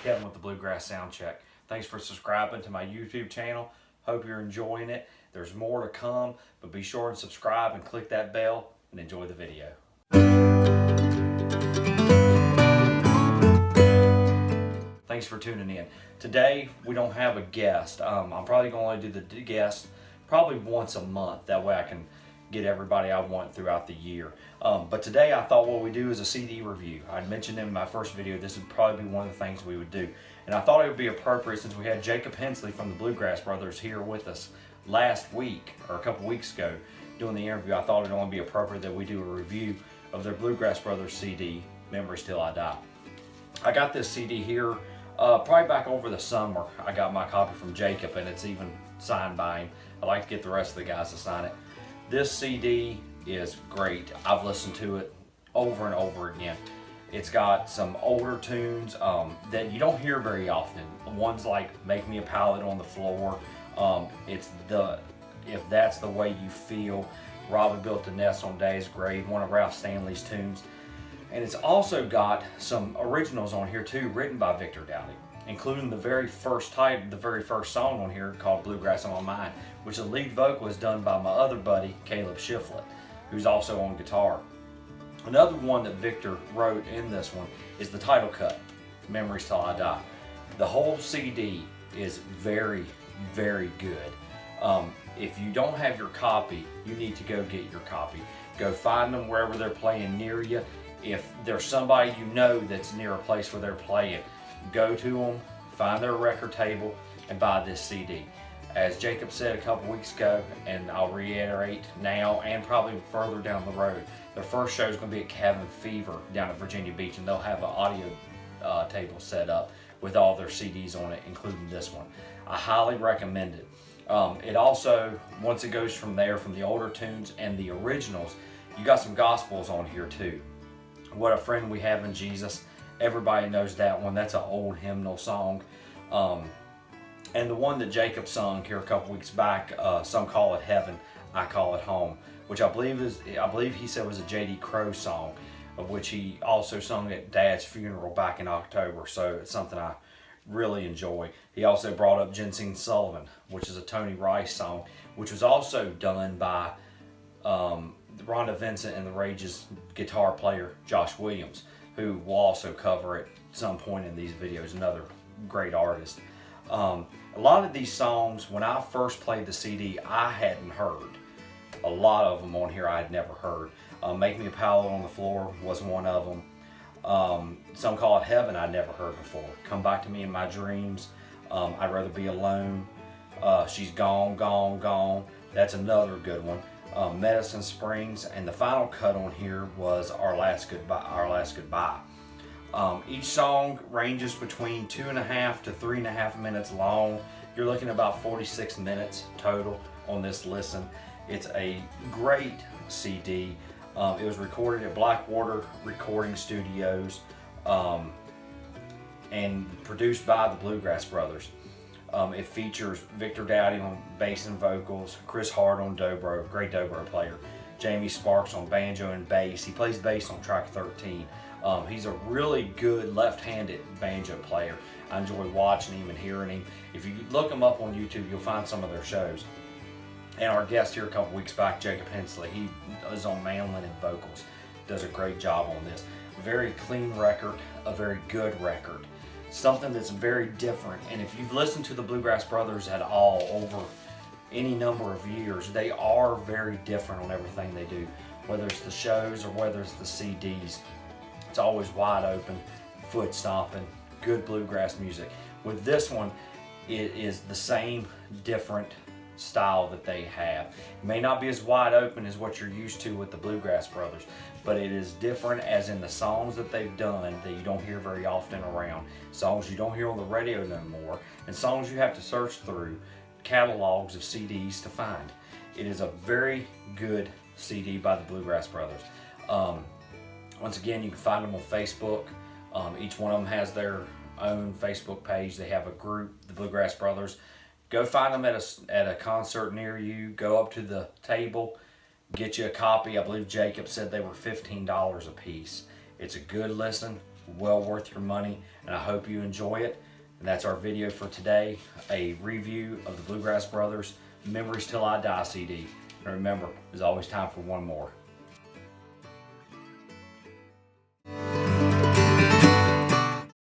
Kevin with the Bluegrass Soundcheck. Thanks for subscribing to my YouTube channel. Hope you're enjoying it. There's more to come, but be sure and subscribe and click that bell and enjoy the video. Thanks for tuning in. Today we don't have a guest. I'm probably going to do the guest probably once a month. That way I can get everybody I want throughout the year. But today I thought what we do is a CD review. I mentioned in my first video this would probably be one of the things we would do. And I thought it would be appropriate since we had Jacob Hensley from the Bluegrass Brothers here with us last week, or a couple weeks ago, doing the interview. I thought it would only be appropriate that we do a review of their Bluegrass Brothers CD, Memories Till I Die. I got this CD here probably back over the summer. I got my copy from Jacob and it's even signed by him. I like to get the rest of the guys to sign it. This CD is great. I've listened to it over and over again. It's got some older tunes that you don't hear very often. Ones like Make Me a Pallet on the Floor. If That's the Way You Feel. Robin Built a Nest on Daddy's Grave, one of Ralph Stanley's tunes. And it's also got some originals on here too, written by Victor Dowdy, including the very first song on here called Bluegrass on My Mind, which the lead vocal is done by my other buddy, Caleb Shiflett, who's also on guitar. Another one that Victor wrote in this one is the title cut, Memories Till I Die. The whole CD is very, very good. If you don't have your copy, you need to go get your copy. Go find them wherever they're playing near you. If there's somebody you know that's near a place where they're playing, go to them, find their record table, and buy this CD. As Jacob said a couple weeks ago, and I'll reiterate now and probably further down the road, their first show is going to be at Cabin Fever down at Virginia Beach, and they'll have an audio table set up with all their CDs on it, including this one. I highly recommend it. It also, once it goes from there, from the older tunes and the originals, you got some gospels on here too. What a Friend We Have in Jesus. Everybody knows that one. That's an old hymnal song. And the one that Jacob sung here a couple weeks back, Some Call It Heaven, I Call It Home, which I believe he said was a J.D. Crowe song, of which he also sung at Dad's funeral back in October. So it's something I really enjoy. He also brought up Ginseng Sullivan, which is a Tony Rice song, which was also done by Rhonda Vincent and the Rage's guitar player Josh Williams, who will also cover at some point in these videos, another great artist. A lot of these songs, when I first played the CD, I hadn't heard. A lot of them on here I had never heard. Make Me a Pallet on the Floor was one of them. Some Call It Heaven I'd never heard before. Come Back to Me in My Dreams. I'd Rather Be Alone. She's Gone, Gone, Gone. That's another good one. Medicine Springs, and the final cut on here was Our Last Goodbye. Each song ranges between 2.5 to 3.5 minutes long. You're looking at about 46 minutes total on this listen. It's a great CD. It was recorded at Blackwater Recording Studios and produced by the Bluegrass Brothers. It features Victor Dowdy on bass and vocals, Chris Hart on dobro, great dobro player, Jamie Sparks on banjo and bass. He plays bass on track 13. He's a really good left-handed banjo player. I enjoy watching him and hearing him. If you look him up on YouTube, you'll find some of their shows. And our guest here a couple weeks back, Jacob Hensley, he is on mandolin and vocals. Does a great job on this. A very clean record, a very good record. Something that's very different. And if you've listened to the Bluegrass Brothers at all over any number of years, they are very different on everything they do. Whether it's the shows or whether it's the CDs, it's always wide open, foot stomping, good bluegrass music. With this one, it is the same different style that they have. It may not be as wide open as what you're used to with the Bluegrass Brothers, but it is different as in the songs that they've done that you don't hear very often around. Songs you don't hear on the radio no more, and songs you have to search through catalogs of CDs to find. It is a very good CD by the Bluegrass Brothers. Once again, you can find them on Facebook. Each one of them has their own Facebook page. They have a group, the Bluegrass Brothers. Go find them at a concert near you. Go up to the table, get you a copy. I believe Jacob said they were $15 a piece. It's a good listen, well worth your money, and and I hope you enjoy it. And that's our video for today, a review of the Bluegrass Brothers Memories Till I Die CD. And remember, there's always time for one more.